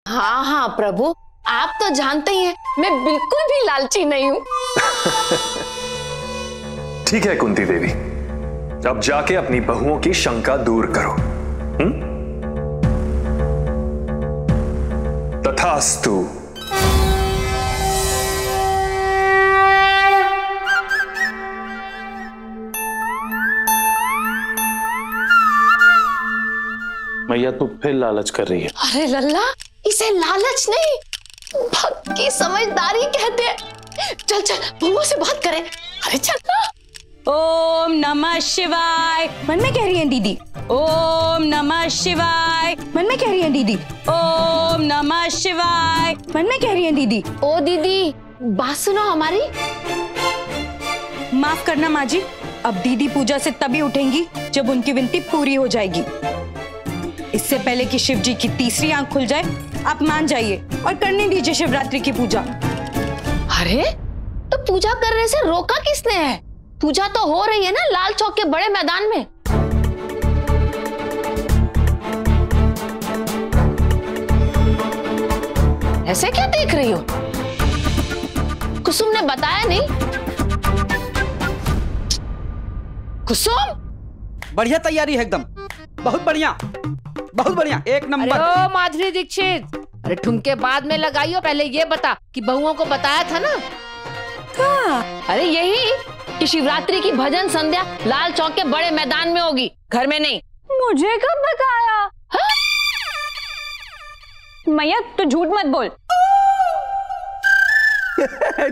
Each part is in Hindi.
हाँ हाँ प्रभु, आप तो जानते ही हैं मैं बिल्कुल भी लालची नहीं हूँ। ठीक है कुंती देवी, अब जाके अपनी बहुओं की शंका दूर करो। तथास्तु। मैया तू फिर लालच कर रही है। अरे लल्ला, इसे लालच नहीं, भक्त की समझदारी कहते हैं। चल चल बहुओं से बात करें। अरे चल। ओम नमः शिवाय, मन में कह रही है दीदी। ओम नमः शिवाय, मन में कह रही है दीदी। ओम नमः शिवाय, मन में कह रही है दीदी। ओ दीदी, बात सुनो हमारी। माफ करना माँ जी, अब दीदी पूजा से तभी उठेंगी जब उनकी विनती पूरी हो जाएगी। इससे पहले कि शिव जी की तीसरी आंख खुल जाए, आप मान जाइए और करने दीजिए शिवरात्रि की पूजा। अरे तो पूजा करने से रोका किसने है? पूजा तो हो रही है ना लाल चौक के बड़े मैदान में। ऐसे क्या देख रही हो? कुसुम ने बताया नहीं? कुसुम, बढ़िया तैयारी है एकदम, बहुत बढ़िया, बहुत बढ़िया, एक नंबर। अरे ओ माधुरी दीक्षित, अरे ठुमके बाद में लगाइयो, पहले ये बता कि बहुओं को बताया था ना? अरे यही कि शिवरात्रि की भजन संध्या लाल चौक के बड़े मैदान में होगी, घर में नहीं। मुझे कब बताया? हाँ? मैया तू झूठ मत बोल।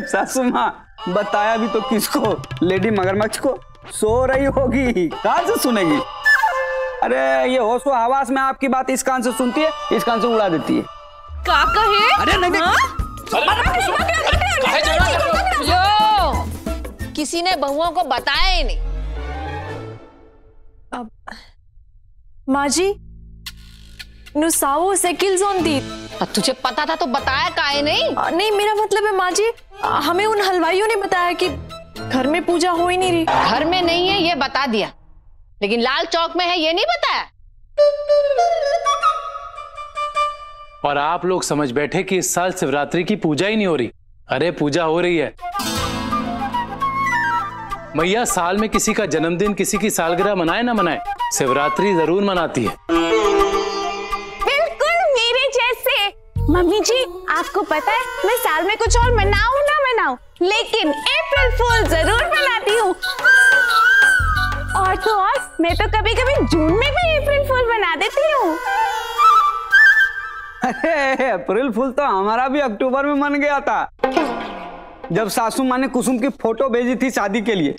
सासू माँ, बताया भी तो किसको? लेडी मगरमच्छ को। सो रही होगी, कहाँ से सुनेगी? अरे ये होशो हवास में आपकी बात इस कान से सुनती है, इस कान से उड़ा देती है। क्या कहे? अरे नहीं, लो, किसी ने बहुओं को बताया ही नहीं। अब माँ जी, नु सावो सेकिल जोन दी। तुझे पता था तो बताया काहे नहीं? नहीं, मेरा मतलब है माँ जी, हमें उन हलवाइयों ने बताया कि घर में पूजा हो ही नहीं रही। घर में नहीं है ये बता दिया, लेकिन लाल चौक में है ये नहीं बताया। और आप लोग समझ बैठे कि इस साल शिवरात्रि की पूजा ही नहीं हो रही। अरे पूजा हो रही है मैया, साल में किसी का जन्मदिन, किसी की सालगिरह मनाए ना मनाए, शिवरात्रि जरूर मनाती है। बिल्कुल मेरे जैसे। मम्मी जी, आपको पता है मैं साल में कुछ और मनाऊं ना मनाऊं, लेकिन अप्रैल फूल जरूर मनाती हूँ। और तो और मैं तो कभी कभी जून में भी अप्रैल फूल बना देती हूँ। अरे अप्रैल फूल तो हमारा भी अक्टूबर में मन गया था, जब सासू माँ ने कुसुम की फोटो भेजी थी शादी के लिए।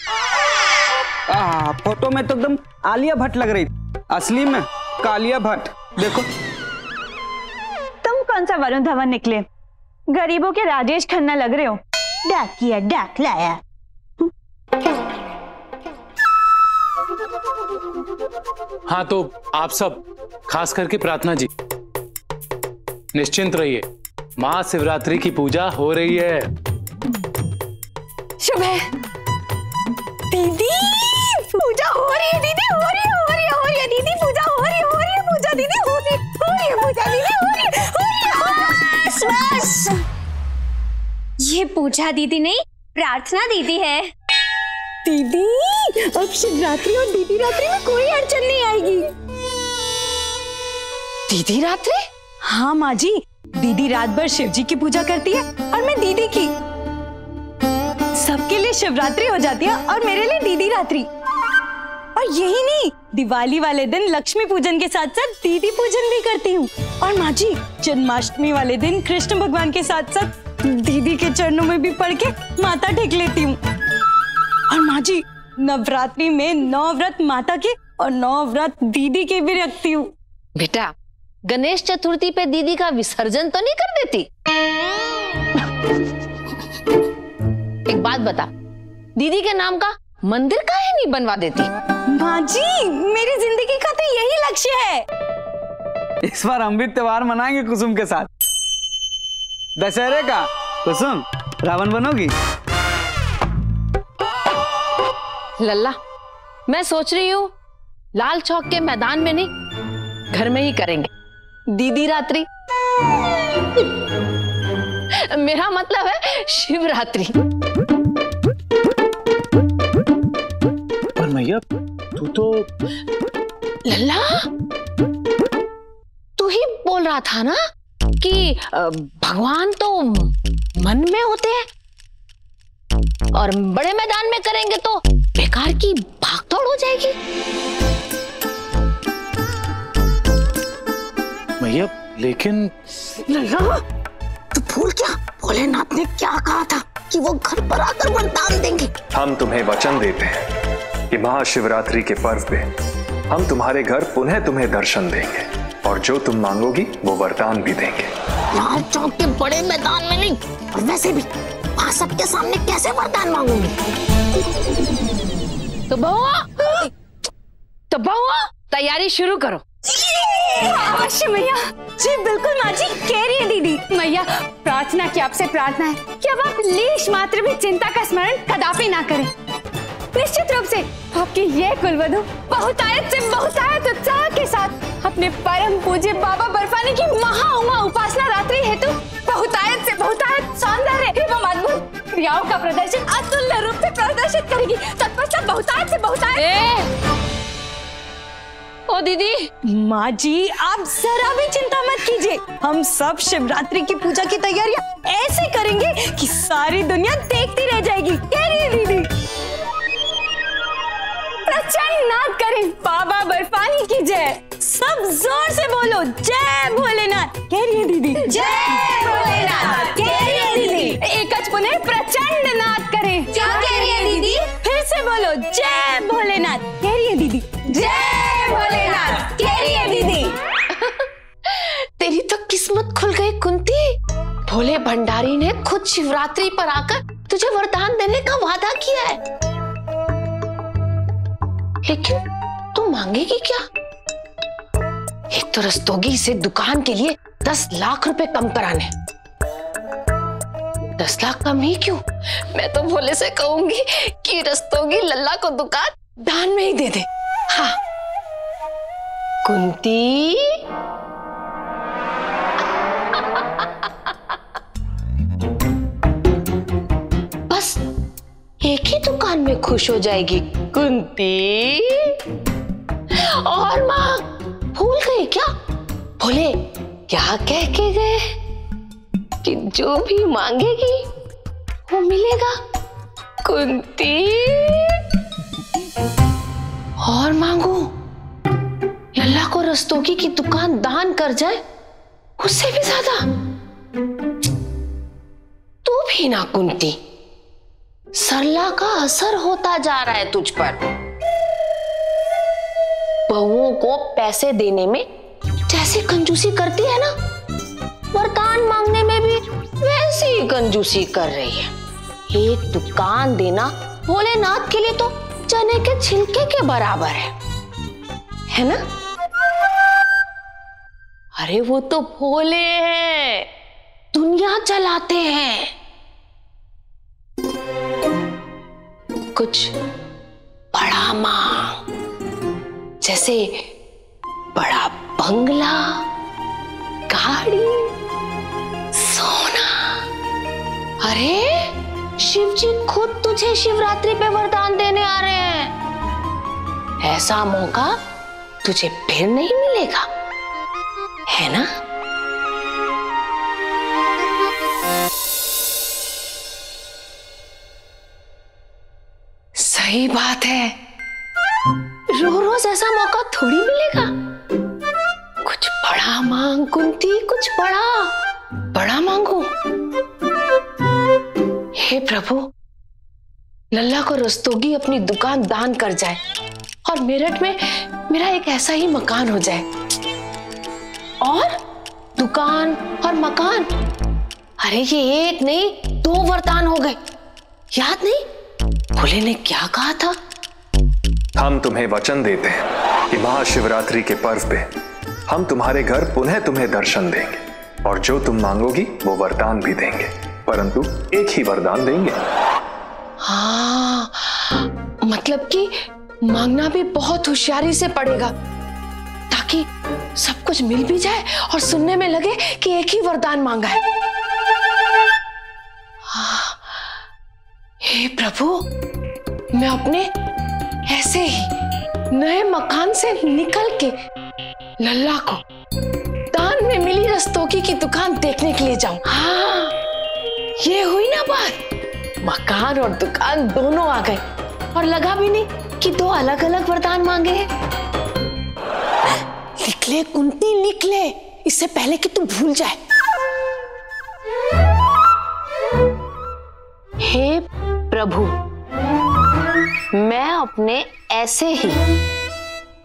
फोटो में तो एकदम आलिया भट्ट लग रही थी, असली में कालिया भट्ट। देखो तुम कौन सा वरुण धवन निकले, गरीबों के राजेश खन्ना लग रहे हो। डाकिया डाक लाया। हाँ तो आप सब, खास करके प्रार्थना जी, निश्चिंत रहिए, महाशिवरात्रि की पूजा हो रही है। शुभ है दीदी, पूजा हो रही है दीदी, हो रही है दीदी, पूजा हो रही है पूजा दीदी, हो रही है पूजा दीदी, हो रही है। बस ये पूजा दीदी नहीं, प्रार्थना दीदी है। दीदी, अब शिवरात्रि और दीदी रात्रि में कोई अड़चन नहीं आएगी। दीदी रात्रि? हाँ माँ जी, दीदी रात भर शिव जी की पूजा करती है और मैं दीदी की। सबके लिए शिवरात्रि हो जाती है और मेरे लिए दीदी रात्रि। और यही नहीं, दिवाली वाले दिन लक्ष्मी पूजन के साथ साथ दीदी पूजन भी करती हूँ। और माँ जी, जन्माष्टमी वाले दिन कृष्ण भगवान के साथ साथ दीदी के चरणों में भी पड़ के माथा टेक लेती हूँ। और माँ जी, नवरात्रि में 9 व्रत माता के और 9 व्रत दीदी के भी रखती हूँ। बेटा, गणेश चतुर्थी पे दीदी का विसर्जन तो नहीं कर देती? एक बात बता, दीदी के नाम का मंदिर काहे नहीं बनवा देती? माँ जी, मेरी जिंदगी का तो यही लक्ष्य है। इस बार हम भी त्योहार मनाएंगे कुसुम के साथ। दशहरे का। कुसुम, रावण बनोगी? लल्ला, मैं सोच रही हूँ लाल चौक के मैदान में नहीं, घर में ही करेंगे दीदी रात्रि। मेरा मतलब है शिवरात्रि। पर मैया तू तो लल्ला, तू ही बोल रहा था ना कि भगवान तो मन में होते हैं और बड़े मैदान में करेंगे तो बेकार की भागदौड़ हो जाएगी। मैया लेकिन लल्ला, तू भूल क्या भोलेनाथ ने क्या कहा था कि वो घर पर आकर वरदान देंगे। हम तुम्हें वचन देते हैं कि महाशिवरात्रि के पर्व पे हम तुम्हारे घर पुनः तुम्हें दर्शन देंगे और जो तुम मांगोगी वो वरदान भी देंगे। यहाँ चौक के बड़े मैदान में नहीं, और वैसे भी वहाँ सबके सामने कैसे वरदान मांगूंगी। तो बहुआ तैयारी शुरू करो। अवश्य मैया। जी बिल्कुल माँ जी, कह रही है दीदी। मैया, प्रार्थना की आपसे प्रार्थना है कि अब आप लेश मात्र भी चिंता का स्मरण कदापि ना करें। निश्चित रूप से आपकी ये कुलवधू बहुतायत से बहुतायत उत्साह के साथ अपने परम पूज्य बाबा बर्फानी की महा उपासना रात्रि हेतु बहुतायत से बहुतायत सौंदर्य एवं अद्भुत क्रियाओं का प्रदर्शन अतुल्य रूप से प्रदर्शित करेगी। तत्पश्चात बहुतायत से बहुतायत। ओ दीदी। माँ जी आप जरा भी चिंता मत कीजिए, हम सब शिवरात्रि की पूजा की तैयारियां ऐसे करेंगे कि सारी दुनिया देखती रह जाएगी। कह रही है दीदी। प्रचंड नाद करें बाबा बर्फानी की जय। सब जोर से बोलो जय भोलेनाथ। कह रही है दीदी। जय भोलेनाथ। कह रही है दीदी। एकच पुनः प्रचंड नाद करें। क्या कह रही है दीदी? फिर से बोलो जय भोलेनाथ। कह रही है दीदी। जय भोलेनाथ। कह रही है दीदी। तेरी तो किस्मत खुल गई कुंती। भोले भंडारी ने खुद शिवरात्रि पर आकर तुझे वरदान देने का वादा किया है, लेकिन तू मांगेगी क्या? एक तो रस्तोगी से दुकान के लिए 10 लाख रुपए कम कराने। 10 लाख कम ही क्यों, मैं तो भोले से कहूंगी कि रस्तोगी लल्ला को दुकान दान में ही दे दे। हाँ कुंती। बस एक ही दुकान में खुश हो जाएगी कुंती। और माँ भूल गई क्या? भोले क्या कह के गए कि जो भी मांगेगी वो मिलेगा। कुंती और मांगो, लल्ला को रस्तोगी की दुकान दान कर जाए, उससे भी ज्यादा। तू भी ना कुंती, सरला का असर होता जा रहा है तुझ पर। बहुओं को पैसे देने में जैसे कंजूसी करती है ना, वरदान मांगने में भी वैसी ही कंजूसी कर रही है। एक दुकान देना भोलेनाथ के लिए तो चने के छिलके के बराबर है ना? अरे वो तो भोले हैं, दुनिया चलाते हैं। कुछ बड़ा मांग, जैसे बड़ा बंगला, गाड़ी, सोना। अरे शिव जी खुद तुझे शिवरात्रि पे वरदान देने आ रहे हैं। ऐसा मौका तुझे फिर नहीं मिलेगा, है ना? सही बात है, रोज ऐसा मौका थोड़ी मिलेगा। कुछ बड़ा मांग कुंती, कुछ बड़ा मांगो। हे प्रभु, लल्ला को रस्तोगी अपनी दुकान दान कर जाए और मेरठ में मेरा एक ऐसा ही मकान हो जाए। और दुकान और मकान, अरे ये एक नहीं 2 वरदान हो गए। याद नहीं भोले ने क्या कहा था? हम तुम्हें वचन देते हैं कि महाशिवरात्रि के पर्व पे हम तुम्हारे घर पुनः तुम्हें दर्शन देंगे और जो तुम मांगोगी वो वरदान भी देंगे, परंतु एक ही वरदान देंगे। हाँ, मतलब कि मांगना भी बहुत होशियारी से पड़ेगा ताकि सब कुछ मिल भी जाए और सुनने में लगे कि एक ही वरदान मांगा है। हे प्रभु, मैं अपने ऐसे ही नए मकान से निकल के लल्ला को दान में मिली रस्तोगी की दुकान देखने के लिए जाऊं। हाँ, ये हुई ना बात। मकान और दुकान दोनों आ गए और लगा भी नहीं कि दो अलग अलग वरदान मांगे हैं। निकले कुंती निकले, इससे पहले कि तू भूल जाए। हे प्रभु, मैं अपने ऐसे ही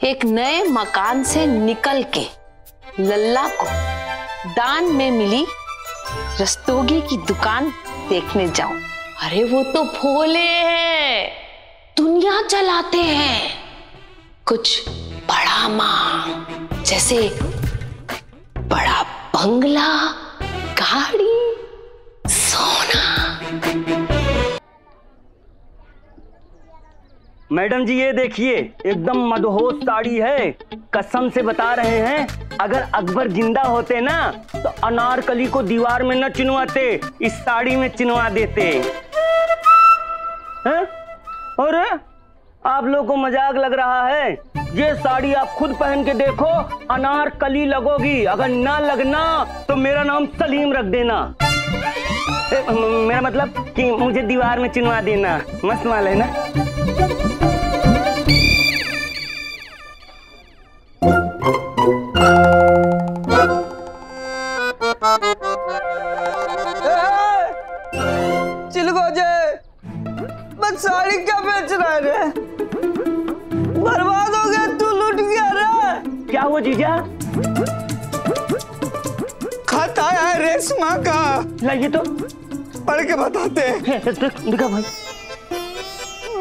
एक नए मकान से निकल के लल्ला को दान में मिली रस्तोगी की दुकान देखने जाऊं। अरे वो तो भोले हैं, दुनिया चलाते हैं। कुछ बड़ा मांग, जैसे बड़ा बंगला, गाड़ी, सोना। मैडम जी ये देखिए, एकदम मदहोश साड़ी है। कसम से बता रहे हैं, अगर अकबर जिंदा होते ना तो अनारकली को दीवार में न चिनवाते, इस साड़ी में चिनवा देते हैं? और आप लोगों को मजाक लग रहा है? ये साड़ी आप खुद पहन के देखो, अनारकली लगोगी। अगर ना लगना तो मेरा नाम सलीम रख देना। मेरा मतलब कि मुझे दीवार में चिनवा देना। मस्त माल है ना? साड़ी क्या बेच रहा है रे? बर्बाद हो गया, तू लूट गया रे। क्या हुआ जीजा? खत आया है रेशमा का। लाइए तो पढ़ के बताते हैं। दिखा भाई।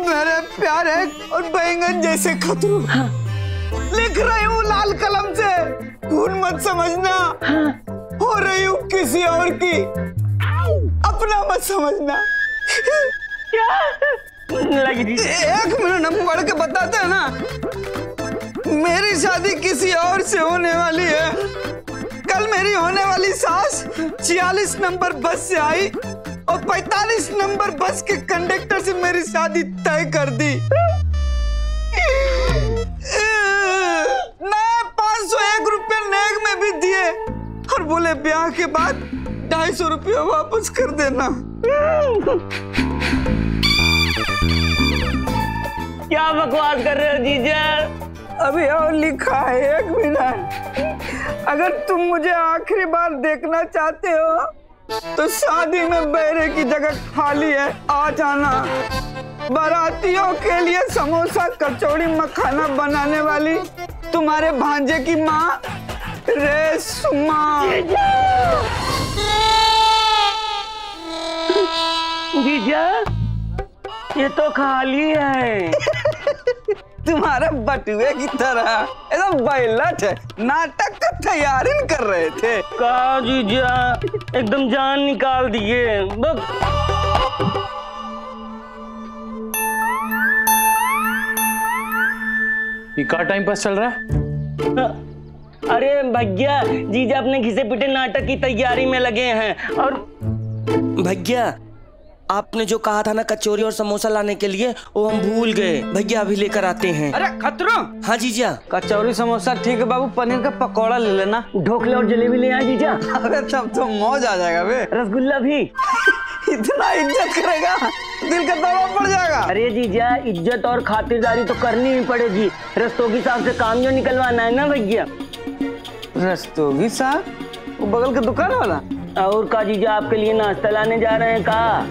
मेरे प्यारे और बैंगन जैसे खतरू, हाँ। लिख रही हूँ लाल कलम से, खून मत समझना, हाँ। हो रही हूँ किसी और की, अपना मत समझना। क्या? एक मिनट, हम पढ़ के बताते हैं ना। मेरी शादी किसी और से होने वाली है। कल मेरी होने वाली सास 46 नंबर बस से आई और 45 नंबर बस के कंडक्टर से मेरी शादी तय कर दी। मैं 501 रुपए नेक में भी दिए और बोले ब्याह के बाद 250 रुपया वापस कर देना। क्या बकवास कर रहे हो जीजा? अभी और लिखा है, एक मिनट। अगर तुम मुझे आखिरी बार देखना चाहते हो तो शादी में बहरे की जगह खाली है, आ जाना। बारातियों के लिए समोसा कचौड़ी मखाना बनाने वाली तुम्हारे भांजे की माँ रेशमा। जीजा ये तो खाली है। तुम्हारे बटुए की तरह एकदम बैलट है। नाटक का तैयारी कर रहे थे। का जीजा एकदम जान निकाल दिए। ये क्या टाइम पास चल रहा है? अरे भैया, जीजा अपने घिसे पिटे नाटक की तैयारी में लगे हैं। और भैया आपने जो कहा था ना कचौरी और समोसा लाने के लिए, वो हम भूल गए। भैया अभी लेकर आते हैं। अरे खतरो। हाँ जीजा। कचौरी समोसा ठीक है बाबू, पनीर का पकौड़ा ले लेना। ढोकले और जलेबी ले आए जीजा। अरे तब तो मौज आ जाएगा बे। रसगुल्ला भी। इतना इज्जत करेगा, दिल का दौरा पड़ जाएगा। अरे जीजा, इज्जत और खातिरदारी तो करनी ही पड़ेगी। रस्तोगी साहब से काम जो निकलवाना है ना भैया। रस्तोगी साहब? वो बगल के दुकान वाला? और का जीजा, आपके लिए नाश्ता लाने जा रहे हैं का?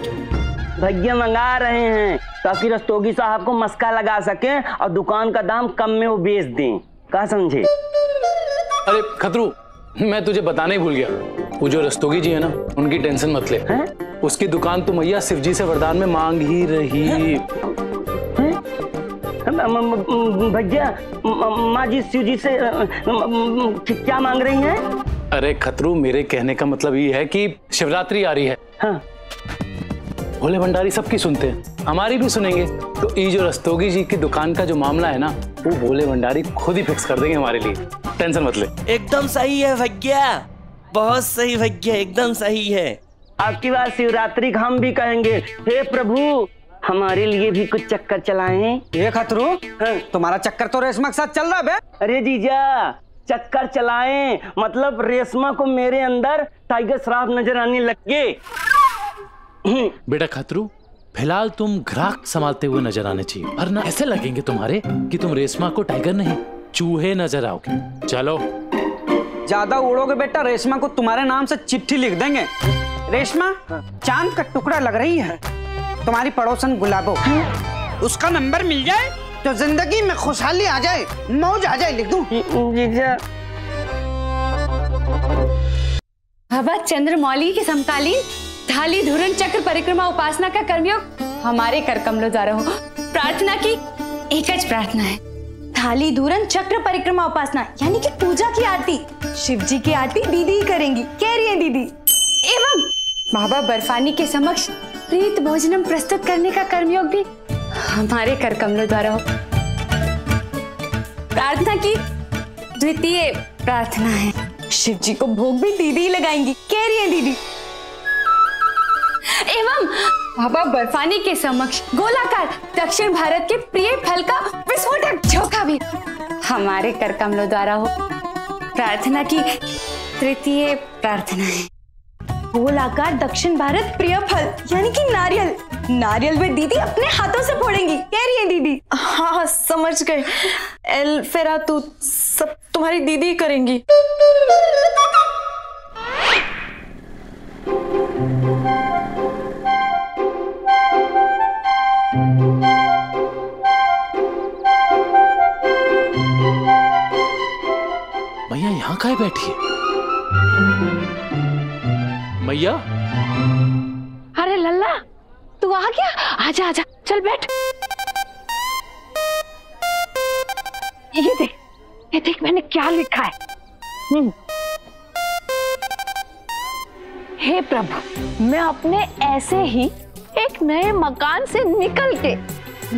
भैया मंगा रहे हैं ताकि रस्तोगी साहब को मस्का लगा सके और दुकान का दाम कम में वो बेच दें। क्या समझे? अरे खतरू, मैं तुझे बताना ही भूल गया। वो जो रस्तोगी जी है ना, उनकी टेंशन मत ले। उसकी दुकान तो मैया शिव जी से वरदान में मांग ही रही। भैया माँ जी शिव जी से क्या मांग रही हैं? अरे खतरू, मेरे कहने का मतलब ये है कि शिवरात्रि आ रही है। हाँ। भोले भंडारी सबकी सुनते हैं, हमारी भी सुनेंगे। तो ये जो रस्तोगी जी की दुकान का जो मामला है ना, वो भोले भंडारी खुद ही फिक्स कर देंगे हमारे लिए, टेंशन मत ले। एकदम सही है भैया, बहुत सही भैया, एकदम सही है। आपकी बात शिवरात्रि हम भी कहेंगे, हे प्रभु हमारे लिए भी कुछ चक्कर चलाएं। ये खतरू, तुम्हारा चक्कर तो रेशमा के साथ चल रहा है। अरे जीजा, चक्कर चलाएं मतलब रेशमा को मेरे अंदर टाइगर श्रॉफ नजर आने लग गए। बेटा खतरू, फिलहाल तुम ग्राहक संभालते हुए नजर आने चाहिए, वरना ऐसे लगेंगे तुम्हारे कि तुम रेशमा को टाइगर नहीं चूहे नजर आओगे। चलो ज्यादा उड़ोगे बेटा, रेशमा को तुम्हारे नाम से चिट्ठी लिख देंगे। रेशमा चांद का टुकड़ा लग रही है, तुम्हारी पड़ोसन गुलाबो, उसका नंबर मिल जाए तो जिंदगी में खुशहाली आ जाए, मौज आ जाए, लिख दूं। जीजा बाबा चंद्रमौली के समकालीन थाली धुरन चक्र परिक्रमा उपासना का कर्मयोग हमारे कर कमलों द्वारा हो। प्रार्थना की एक ज प्रार्थना है, थाली धुरन चक्र परिक्रमा उपासना यानी कि पूजा की आरती शिव जी की आरती दीदी ही करेंगी, कह रही है दीदी। एवं बाबा बर्फानी के समक्ष प्रीत भोजनम प्रस्तुत करने का कर्मयोग भी हमारे कर कमलों द्वारा हो। प्रार्थना की द्वितीय प्रार्थना है, शिव जी को भोग भी दीदी ही लगाएंगी, कह रही है दीदी। एवं बाबा बर्फानी के समक्ष गोलाकार दक्षिण भारत के प्रिय फल का विस्फोटक झोंका भी हमारे कर कमलों द्वारा हो। प्रार्थना की तृतीय प्रार्थना है, गोलाकार दक्षिण भारत प्रिय फल यानी कि नारियल, नारियल में दीदी अपने हाथों से फोड़ेंगी, कह रही है दीदी। हाँ समझ गए, एल फेरा तू सब तुम्हारी दीदी करेंगी। मैया यहाँ काहे बैठी है? मैया, अरे लल्ला तू आ गया, आजा आजा, चल बैठ। ये देख मैंने क्या लिखा है। हे प्रभु, मैं अपने ऐसे ही एक नए मकान से निकल के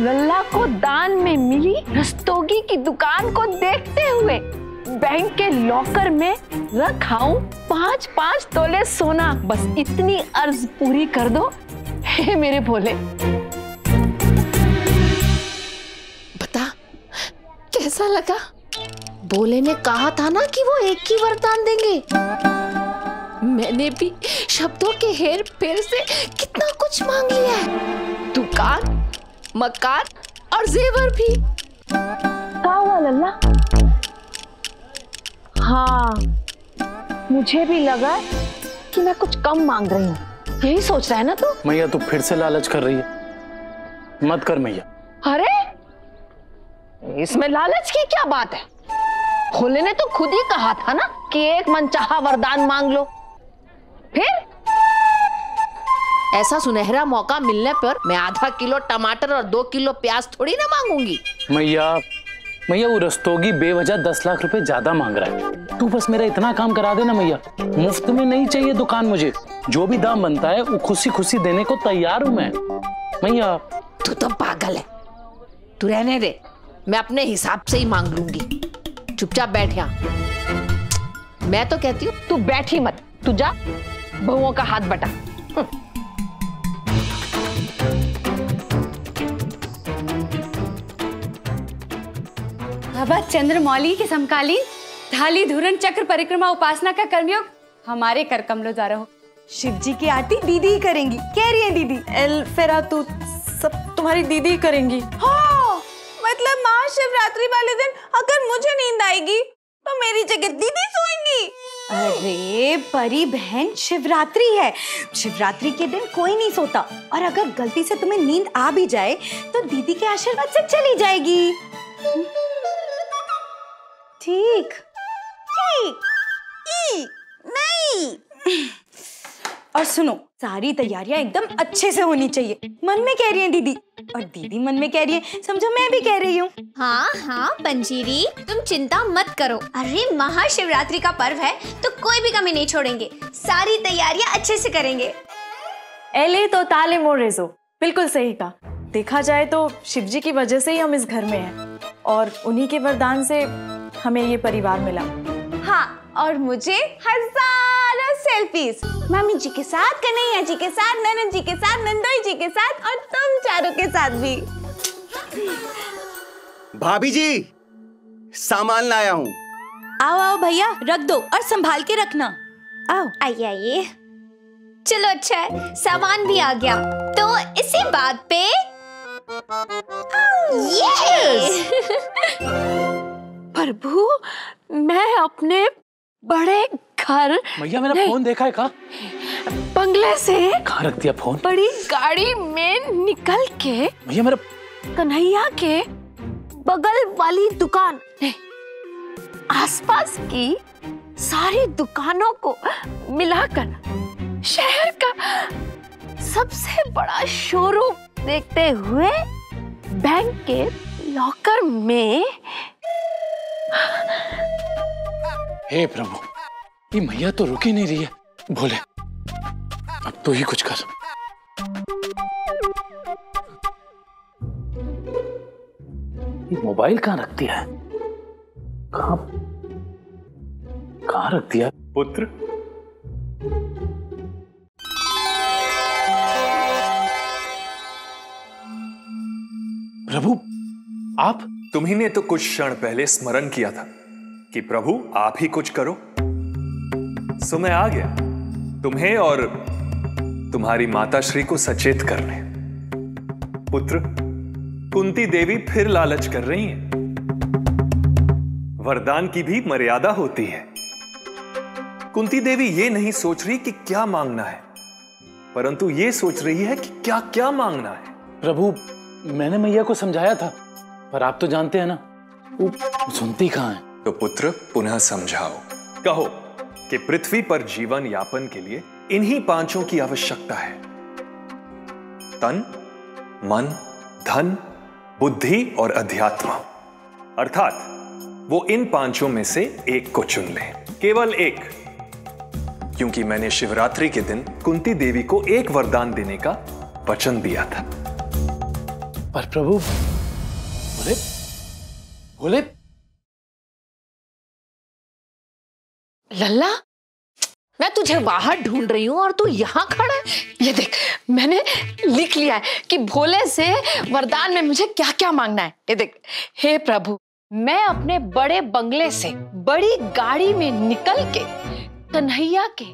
लल्ला को दान में मिली रस्तोगी की दुकान को देखते हुए बैंक के लॉकर में रखाऊं 5-5 तोले सोना, बस इतनी अर्ज पूरी कर दो हे मेरे भोले। बता कैसा लगा? भोले ने कहा था ना कि वो एक ही वरदान देंगे। मैंने भी शब्दों के हेर फेर से कितना कुछ मांग लिया है, दुकान, मकान और जेवर भी। क्या हुआ लल्ला? हाँ मुझे भी लगा कि मैं कुछ कम मांग रही हूँ, यही सोच रहा है ना तू? मैया तू फिर से लालच कर रही है, मत कर मैया। अरे इसमें लालच की क्या बात है? भोले ने तो खुद ही कहा था ना कि एक मनचाहा वरदान मांग लो। फिर ऐसा सुनहरा मौका मिलने पर मैं आधा किलो टमाटर और 2 किलो प्याज थोड़ी ना मांगूंगी। मैया वो रस्तोगी बेवजह 10 लाख रुपए ज्यादा मांग रहा है, तू बस मेरा इतना काम करा देना मैया। मुफ्त में नहीं चाहिए दुकान मुझे, जो भी दाम बनता है वो खुशी खुशी देने को तैयार हूं मैं मैया। तू तो पागल है, तू रहने दे, मैं अपने हिसाब से ही मांग लूंगी। चुपचाप बैठ यहाँ। मैं तो कहती हूँ तू बैठ ही मत, तू जा बहुओं का हाथ बटा। बाबा चंद्रमौली के समकालीन थाली धुरन चक्र परिक्रमा उपासना का कर्मयोग हमारे कर कमलों द्वारा हो। शिव जी की आरती दीदी ही करेंगी, कह रही है दीदी। एल फेरा तू सब तुम्हारी दीदी ही करेंगी। हाँ, मतलब महाशिवरात्रि वाले दिन अगर मुझे नींद आएगी तो मेरी जगह दीदी सोएंगी। अरे परी बहन, शिवरात्रि है, शिवरात्रि के दिन कोई नहीं सोता, और अगर गलती से तुम्हें नींद आ भी जाए तो दीदी के आशीर्वाद से चली जाएगी। ठीक नहीं। और सुनो, सारी तैयारियां एकदम अच्छे से होनी चाहिए, मन में कह रही है दीदी, और दीदी मन में कह रही है, समझो मैं भी कह रही हूँ। हाँ हाँ पंजीरी, तुम चिंता मत करो। अरे महाशिवरात्रि का पर्व है तो कोई भी कमी नहीं छोड़ेंगे, सारी तैयारियां अच्छे से करेंगे। एले तो ताले मोरेजो, बिल्कुल सही कहा। देखा जाए तो शिव जी की वजह से ही हम इस घर में हैं और उन्हीं के वरदान से हमें ये परिवार मिला। हाँ, और मुझे हजारों सेल्फीज मामी जी के साथ, कन्हैया जी के साथ, ननद जी के साथ, नंदोई जी के साथ और तुम चारों के साथ भी। भाभी जी, सामान लाया हूँ। आओ आओ भैया, रख दो और संभाल के रखना। आओ। आइए आइए। चलो अच्छा है, सामान भी आ गया। तो इसी बात पे प्रभु, मैं अपने बड़े घर, भैया मेरा फोन देखा है कहाँ? बंगले से कहाँ रख दिया फोन? बड़ी गाड़ी में निकल के भैया मेरा कन्हैया के बगल वाली दुकान, आसपास की सारी दुकानों को मिलाकर शहर का सबसे बड़ा शोरूम देखते हुए बैंक के लॉकर में। हे प्रभु, ये मैया तो रुक ही नहीं रही है। भोले, अब तो ही कुछ कर। ये मोबाइल कहाँ रख दिया है? कहाँ रख दिया? पुत्र, प्रभु आप? तुम्ही ने तो कुछ क्षण पहले स्मरण किया था कि प्रभु आप ही कुछ करो। सो मैं आ गया तुम्हें और तुम्हारी माता श्री को सचेत करने। पुत्र, कुंती देवी फिर लालच कर रही हैं। वरदान की भी मर्यादा होती है। कुंती देवी ये नहीं सोच रही कि क्या मांगना है, परंतु ये सोच रही है कि क्या क्या मांगना है। प्रभु, मैंने मैया को समझाया था, पर आप तो जानते हैं ना, वो सुनती कहाँ है। तो पुत्र, पुनः समझाओ। कहो कि पृथ्वी पर जीवन यापन के लिए इन्हीं पांचों की आवश्यकता है: तन, मन, धन, बुद्धि और अध्यात्म। अर्थात वो इन पांचों में से एक को चुन ले, केवल एक, क्योंकि मैंने शिवरात्रि के दिन कुंती देवी को एक वरदान देने का वचन दिया था। पर प्रभु, बोले बोले लल्ला, मैं तुझे बाहर ढूंढ रही हूँ और तू यहाँ खड़ा है। ये देख, मैंने लिख लिया है कि भोले से वरदान में मुझे क्या क्या मांगना है। ये देख, हे प्रभु, मैं अपने बड़े बंगले से बड़ी गाड़ी में निकल के कन्हैया के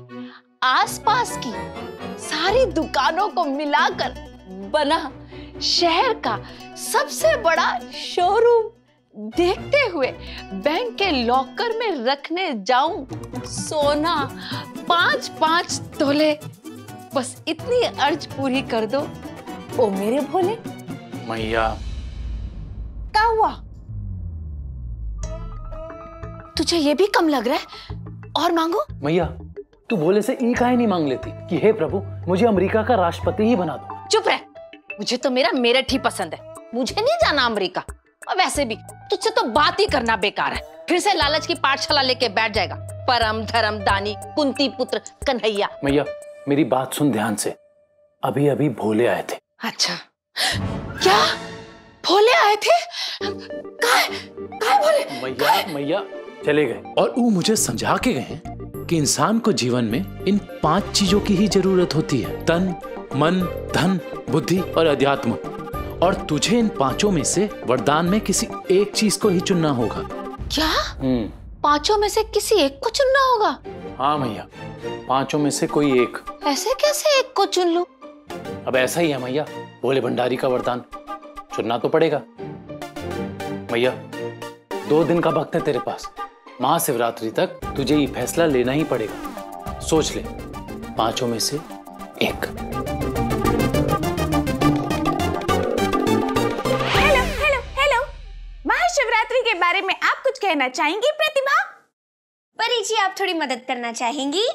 आसपास की सारी दुकानों को मिलाकर बना शहर का सबसे बड़ा शोरूम देखते हुए बैंक के लॉकर में रखने जाऊं सोना 5-5 तोले। बस इतनी अर्ज पूरी कर दो ओ मेरे भोले। मैया, क्या हुआ? तुझे ये भी कम लग रहा है? और मांगो। मैया, तू भोले से ई काहे नहीं मांग लेती कि हे प्रभु, मुझे अमेरिका का राष्ट्रपति ही बना दो। चुप रह, मुझे तो मेरा मेरठ ही पसंद है, मुझे नहीं जाना अमेरिका। और वैसे भी तुझसे तो बात ही करना बेकार है। फिर से लालच की पाठशाला लेके बैठ जाएगा परम धर्म दानी कुंती पुत्र कन्हैया। मैया, मेरी बात सुन ध्यान से। अभी अभी भोले आए थे। अच्छा, क्या भोले आए थे? कहाँ भोले? मैया चले गए और वो मुझे समझा के गए हैं कि इंसान को जीवन में इन 5 चीजों की ही जरूरत होती है: तन, मन, धन, बुद्धि और अध्यात्म। और तुझे इन 5 में से वरदान में किसी एक चीज को ही चुनना होगा। क्या? 5 में से किसी एक को चुनना होगा? हाँ मैया, 5 में से कोई एक। ऐसे कैसे एक को चुन लूं? अब ऐसा ही है मैया, भोले भंडारी का वरदान चुनना तो पड़ेगा। मैया, 2 दिन का वक्त है तेरे पास। महाशिवरात्रि तक तुझे ये फैसला लेना ही पड़ेगा। सोच ले, 5 में से एक। हेलो, महाशिवरात्रि के बारे में आप कुछ कहना चाहेंगी प्रतिभा? परी जी, आप थोड़ी मदद करना चाहेंगी?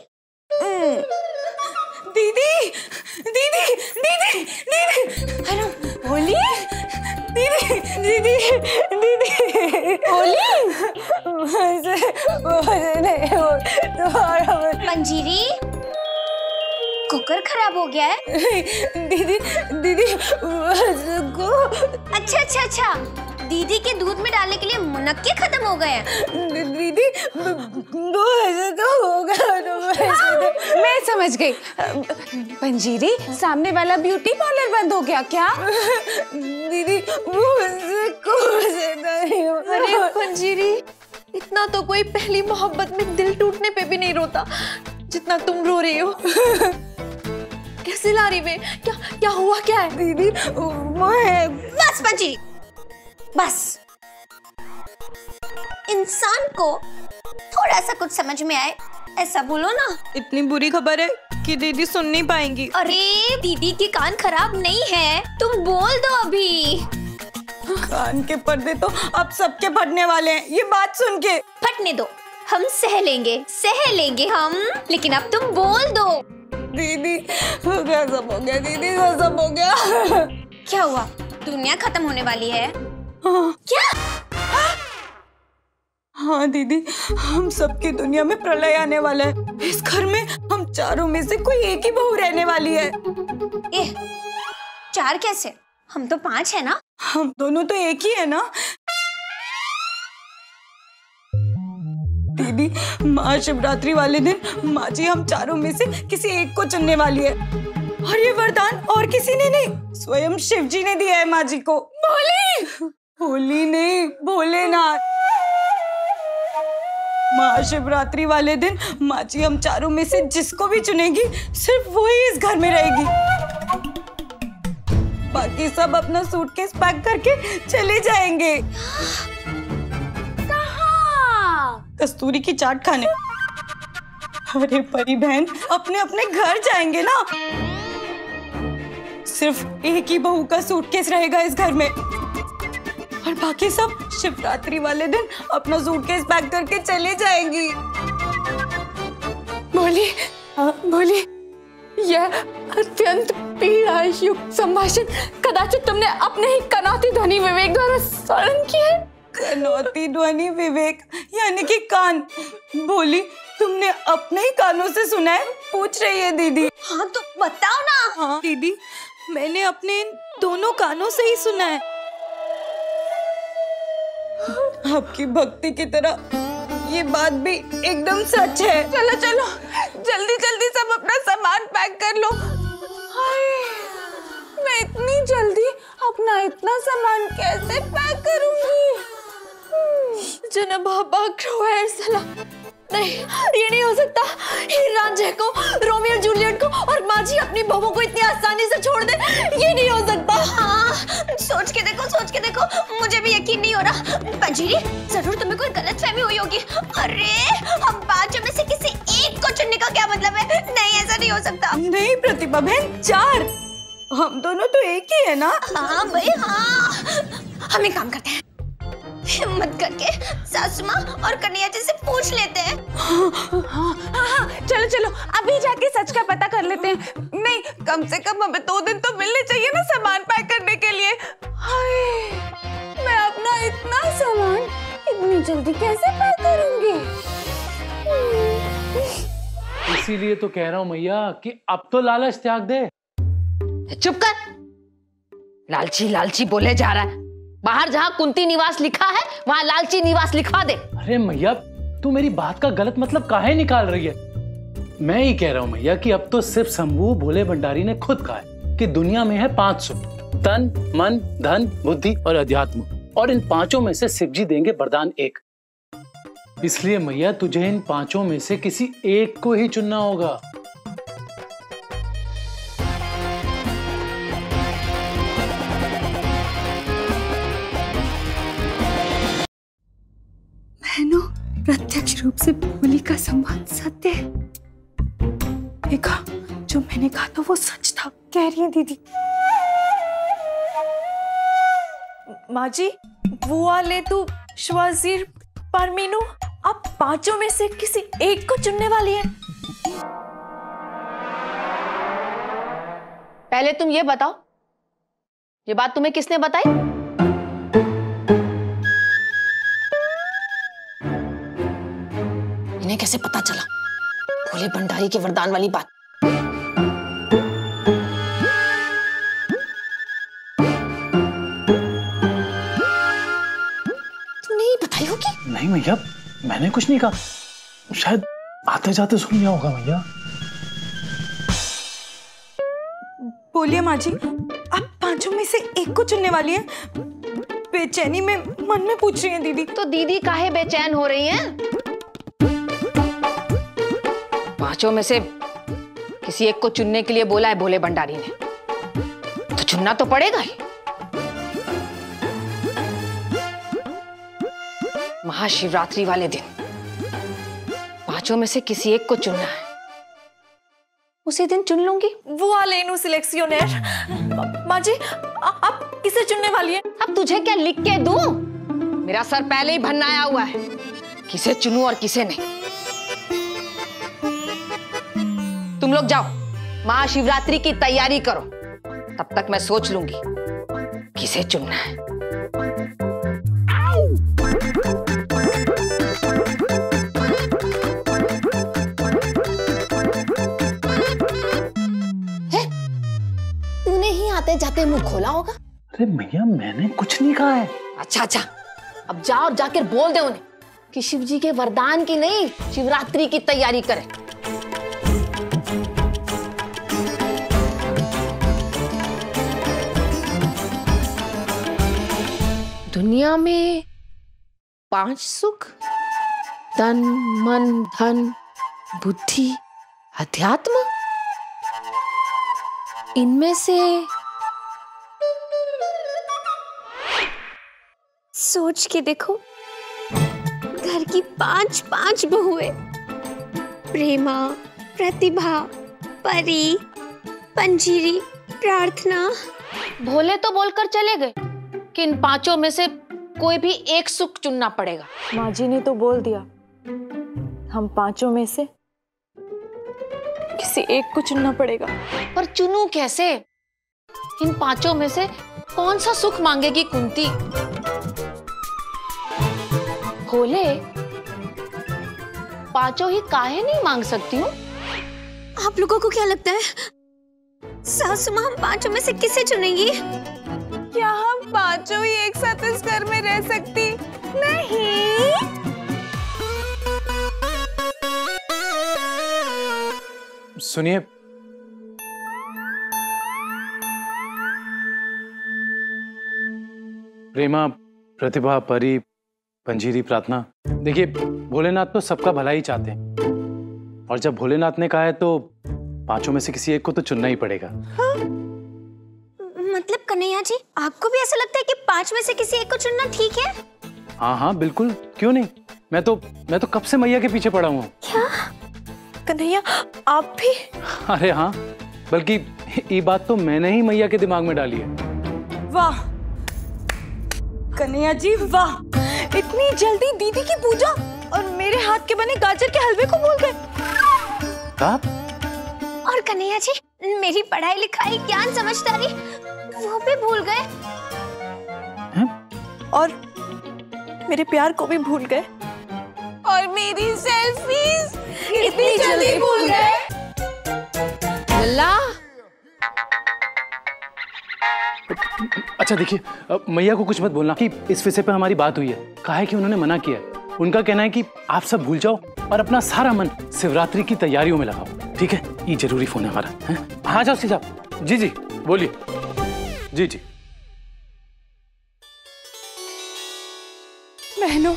दीदी, दीदी, दीदी, दीदी, हेलो, होली, दीदी, दीदी, दीदी, होली, मंजीरी, कुकर खराब हो गया है? दीदी दीदी को अच्छा अच्छा अच्छा, दीदी के दूध में डालने के लिए मुनक्के खत्म हो गए हैं। दीदी वो ऐसे तो होगा। मैं समझ गई। पंजीरी, सामने वाला ब्यूटी पार्लर बंद हो गया क्या? दीदी वो अरे पंजीरी, इतना तो कोई पहली मोहब्बत में दिल टूटने पे भी नहीं रोता जितना तुम रो रही हो। कैसे ला रही वे? क्या क्या हुआ? क्या है दीदी? वो है। बस पंजीरी, बस। इंसान को थोड़ा सा कुछ समझ में आए ऐसा बोलो ना। इतनी बुरी खबर है कि दीदी सुन नहीं पाएंगी। अरे दीदी के कान खराब नहीं है, तुम बोल दो अभी। कान के पर्दे तो अब सबके फटने वाले हैं ये बात सुन के। फटने दो, हम सह लेंगे हम, लेकिन अब तुम बोल दो। दीदी सब हो गया, दीदी सब हो गया। क्या हुआ? दुनिया खत्म होने वाली है? क्या? हाँ दीदी, हम सबकी दुनिया में प्रलय आने वाला है। इस घर में हम चारों में से कोई एक ही बहू रहने वाली है। चार कैसे? हम तो 5 है ना। हम दोनों तो एक ही है ना। दीदी महाशिवरात्रि वाले दिन माँ जी हम चारों में से किसी एक को चुनने वाली है, और ये वरदान और किसी ने नहीं, स्वयं शिव जी ने दिया है माँ जी को। भोली नहीं, भोलेनाथ। महाशिवरात्रि वाले दिन माँ जी हम चारों में से जिसको भी चुनेगी सिर्फ वो ही इस घर में रहेगी। बाकी सब अपना सूटकेस पैक करके चले जाएंगे। कहाँ? कस्तूरी की चाट खाने। अरे परी बहन, अपने अपने घर जाएंगे ना। सिर्फ एक ही बहू का सूटकेस रहेगा इस घर में, और बाकी सब शिवरात्रि वाले दिन अपना सूटकेस पैक करके चले जाएंगी। बोली यह अत्यंत पीड़ायुक्त संभाषण कदाचित तुमने अपने ही कनौती ध्वनि विवेक द्वारा स्मरण किया है। कनौती ध्वनि विवेक यानी कि कान। बोली तुमने अपने ही कानों से सुना है? पूछ रही है दीदी। हाँ तो बताओ ना। हाँ दीदी, मैंने अपने दोनों कानों से ही सुना है। आपकी भक्ति की तरह ये बात भी एकदम सच है। चलो चलो, जल्दी जल्दी सब अपना सामान पैक कर लो। हाय, मैं इतनी जल्दी अपना इतना सामान कैसे पैक करूंगी? नहीं, ये नहीं हो सकता। हीर रांझे को, रोमियो जूलियट को और माँ जी अपनी बहू को इतनी आसानी से छोड़ दे, ये नहीं हो सकता। हाँ, सोच के देखो, मुझे भी यकीन नहीं हो रहा। पंजीरी, जरूर तुम्हें कोई गलतफहमी हुई होगी। अरे, हम 5 में से किसी एक को चुनने का क्या मतलब है? नहीं, ऐसा नहीं हो सकता। नहीं प्रतिभा बहन, 4। हम दोनों तो एक ही है ना। हाँ भाई हाँ। हम एक काम करते हैं, हिम्मत करके सासू माँ और कन्हैया जी से पूछ लेते हैं। हाँ, चलो चलो, अभी जाके सच का पता कर लेते हैं। नहीं, कम से कम हमें 2 दिन तो मिलने चाहिए ना सामान पैक करने के लिए। हाय, मैं अपना इतना सामान इतनी जल्दी कैसे पैक करूंगी? इसीलिए तो कह रहा हूँ मैया कि अब तो लालच त्याग दे। चुप कर, लालची लालची बोले जा रहा है। बाहर जहाँ कुंती निवास लिखा है वहाँ लालची निवास लिखवा दे। अरे मैया, तू मेरी बात का गलत मतलब काहे निकाल रही है? मैं ही कह रहा हूँ मैया कि अब तो सिर्फ शंभू भोले भंडारी ने खुद कहा है कि दुनिया में है 5 सुख: तन, मन, धन, बुद्धि और अध्यात्म, और इन 5 में से शिव जी देंगे वरदान 1। इसलिए मैया तुझे इन 5 में से किसी एक को ही चुनना होगा। बहनों, प्रत्यक्ष रूप से भोली का संवाद सत्य है। देखा, जो मैंने कहा था वो सच था। कह रही है दीदी। माँ जी, बुआ ले तू श्वाजीर परमीनू, आप 5 में से किसी एक को चुनने वाली है। पहले तुम ये बताओ, ये बात तुम्हें किसने बताई? इन्हें कैसे पता चला भोले भंडारी के वरदान वाली बात? भैया मैंने कुछ नहीं कहा, शायद आते जाते सुन लिया होगा भैया। बोलिए माँ जी, आप पांचों में से एक को चुनने वाली हैं? बेचैनी में मन में पूछ रही हैं दीदी। तो दीदी काहे बेचैन हो रही हैं? पांचों में से किसी एक को चुनने के लिए बोला है भोले भंडारी ने, तो चुनना तो पड़ेगा ही। महाशिवरात्रि वाले दिन पांचों में से किसी एक को चुनना है, उसी दिन चुन लूंगी। वो वाले इन सिलेक्शनर। माँ जी आप किसे चुनने वाली हैं? अब तुझे क्या लिख के दूं? मेरा सर पहले ही भन्नाया हुआ है, किसे चुनूं और किसे नहीं। तुम लोग जाओ महाशिवरात्रि की तैयारी करो, तब तक मैं सोच लूंगी किसे चुनना है। तूने ही आते जाते मुंह खोला होगा। अरे भैया मैंने कुछ नहीं कहा है। अच्छा, अब जाओ और जाकर बोल दे उन्हें कि शिव जी के वरदान की नहीं, शिवरात्रि की तैयारी करें। दुनिया में 5 सुख, तन मन धन बुद्धि अध्यात्म, इनमें से सोच के देखो, घर की 5 बहुएं, प्रेमा, प्रतिभा, परी, पंजीरी, प्रार्थना। भोले तो बोलकर चले गए कि इन 5 में से कोई भी एक सुख चुनना पड़ेगा। माँ जी ने तो बोल दिया, हम 5 में से किसी एक को चुनना पड़ेगा। पर चुनूं कैसे? इन 5 में से कौन सा सुख मांगेगी कुंती? भोले 5 ही काहे नहीं मांग सकती हूँ? आप लोगों को क्या लगता है सासू माँ हम 5 में से किसे चुनेंगी? क्या हम 5 ही एक साथ इस घर में रह सकती? नहीं। सुनिए, प्रेमा, प्रतिभा, परी, पंजीरी, प्रार्थना। देखिए भोलेनाथ तो सबका भला ही चाहते हैं, और जब भोलेनाथ ने कहा है तो 5 में से किसी एक को तो चुनना ही पड़ेगा। हाँ? मतलब कन्हैया जी, आपको भी ऐसा लगता है कि 5 में से किसी एक को चुनना ठीक है? हाँ बिल्कुल, क्यों नहीं। मैं तो कब से मैया के पीछे पड़ा हूँ। क्या कन्हैया, आप भी? अरे हाँ, बल्कि ये बात तो मैंने ही मैया के दिमाग में डाली है। वाह कन्हैया जी वाह, इतनी जल्दी दीदी की पूजा और मेरे हाथ के बने गाजर के हलवे को भूल गए। और कन्हैया जी, मेरी पढ़ाई लिखाई ज्ञान समझदारी वो भी भूल गए। और मेरे प्यार को भी भूल गए। और मेरी सेल्फीज इतनी जल्दी भूल गए। लल्ला, अच्छा देखिए, मैया को कुछ मत बोलना कि इस विषय पे हमारी बात हुई है। कहा है कि उन्होंने मना किया है। उनका कहना है कि आप सब भूल जाओ और अपना सारा मन शिवरात्रि की तैयारियों में लगाओ। ठीक है, ये जरूरी फोन है हमारा। है? हाँ जाओ सीधा। जी बोलिए। जी बहनों,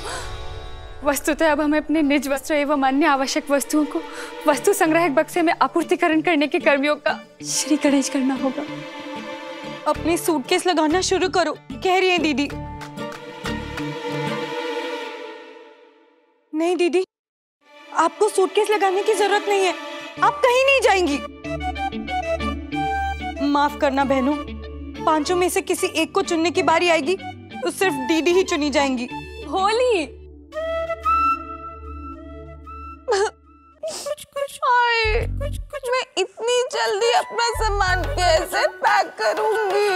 वस्तुतः अब हमें अपने निज वस्त्र एवं अन्य आवश्यक वस्तुओं को वस्तु संग्रहक बक्से में आपूर्तिकरण करने के कर्मयोग का श्री गणेश करना होगा। अपनी सूटकेस लगाना शुरू करो, कह रही है दीदी। नहीं दीदी, आपको सूटकेस लगाने की जरूरत नहीं है, आप कहीं नहीं जाएंगी। माफ करना बहनों, 5 में से किसी एक को चुनने की बारी आएगी तो सिर्फ दीदी ही चुनी जाएंगी। होली कुछ मैं इतनी जल्दी अपना सामान कैसे पैक करूंगी?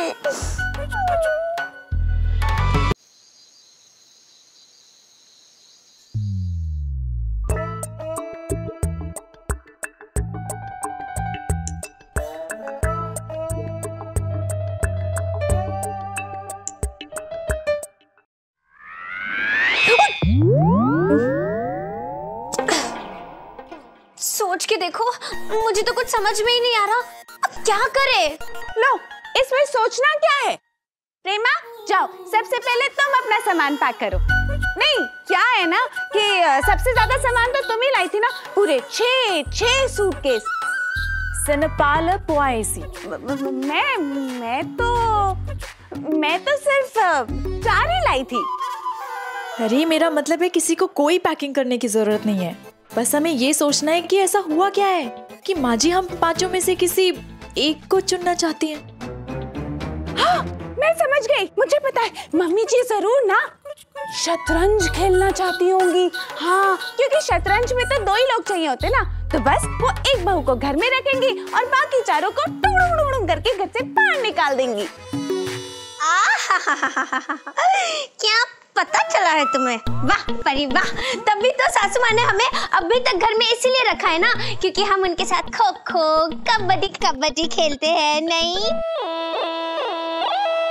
मुझे तो कुछ समझ में ही नहीं आ रहा, अब क्या करे? लो, इसमें सोचना क्या है? प्रेमा, जाओ, सबसे पहले तुम अपना सामान पैक करो। नहीं, क्या है ना कि सबसे ज्यादा सामान तो तुम ही लाई थी ना, पूरे 6 सूटकेस। सनपाल पोआसी। मैं तो सिर्फ 4 ही लाई थी। अरे मेरा मतलब है किसी को कोई पैकिंग करने की जरूरत नहीं है, बस हमें ये सोचना है कि ऐसा हुआ क्या है कि माँ जी हम 5 में से किसी एक को चुनना चाहती हैं। हाँ, मैं समझ गई, मुझे पता है, मम्मी जी जरूर ना शतरंज खेलना चाहती होंगी। हाँ, क्योंकि शतरंज में तो 2 ही लोग चाहिए होते ना, तो बस वो एक बहू को घर में रखेंगी और बाकी चारों को टुंग करके घर से बाहर निकाल देंगी। क्या पता चला है तुम्हें? वाह परी वाह, तभी तो सासू माँ ने हमें अभी तक घर में इसीलिए रखा है ना, क्योंकि हम उनके साथ खो खो कबड्डी खेलते हैं। नहीं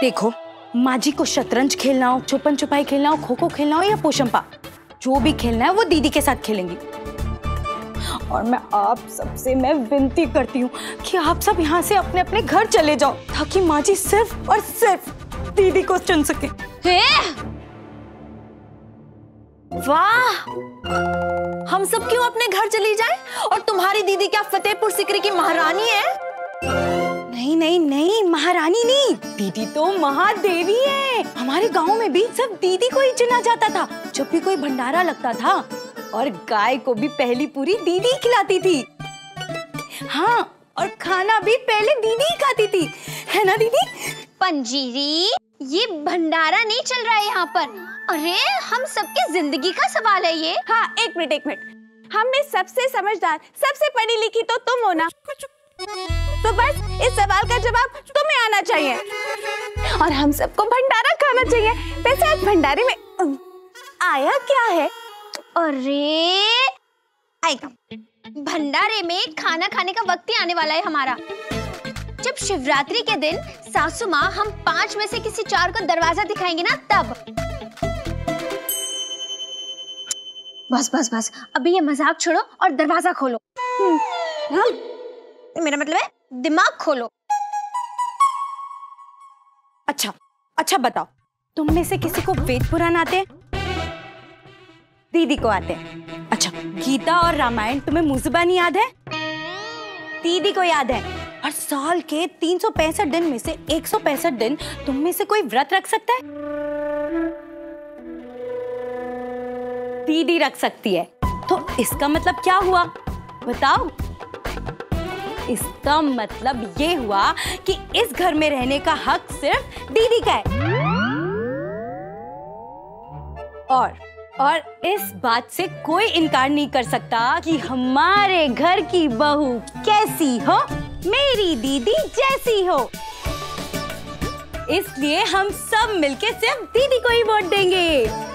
देखो, माँ जी को शतरंज खेलना हो, छुपन छुपाई खेलना हो, खो खो खेलना हो या पोशंपा, जो भी खेलना है वो दीदी के साथ खेलेंगी। और मैं आप सबसे विनती करती हूँ कि आप सब यहाँ से अपने अपने घर चले जाओ, ताकि माँ जी सिर्फ और सिर्फ दीदी को चुन सके। वाह, हम सब क्यों अपने घर चली जाएं? और तुम्हारी दीदी क्या फतेहपुर सिकरी की महारानी है? नहीं, महारानी नहीं, दीदी तो महादेवी है। हमारे गांव में भी सब दीदी को ही चुना जाता था जब भी कोई भंडारा लगता था, और गाय को भी पहली पूरी दीदी खिलाती थी। हाँ, और खाना भी पहले दीदी ही खाती थी, है ना दीदी? पंजीरी, ये भंडारा नहीं चल रहा है यहाँ पर। अरे हम सबकी जिंदगी का सवाल है ये। हाँ, एक मिनट, हम में सबसे समझदार, सबसे पढ़ी लिखी तो तुम हो ना, तो बस इस सवाल का जवाब तुम्हें आना चाहिए, और हम सबको भंडारा खाना चाहिए। वैसे आज भंडारे में आया क्या है? अरे आएगा, भंडारे में खाना खाने का वक्त ही आने वाला है हमारा। जब शिवरात्रि के दिन सासू माँ हम 5 में से किसी 4 को दरवाजा दिखाएंगे ना, तब। बस, अभी ये मजाक छोड़ो और दरवाजा खोलो। मेरा मतलब है दिमाग खोलो। अच्छा बताओ, तुम में से किसी को वेद पुराण आते हैं? दीदी को आते हैं। अच्छा, गीता और रामायण तुम्हें मुंह जुबानी याद है? दीदी को याद है। और साल के 365 दिन में से 165 दिन तुम में से कोई व्रत रख सकता है? दीदी रख सकती है। तो इसका मतलब क्या हुआ बताओ? इसका मतलब ये हुआ कि इस घर में रहने का हक सिर्फ दीदी का है। और इस बात से कोई इनकार नहीं कर सकता कि हमारे घर की बहू कैसी हो, मेरी दीदी जैसी हो। इसलिए हम सब मिलके सिर्फ दीदी को ही वोट देंगे।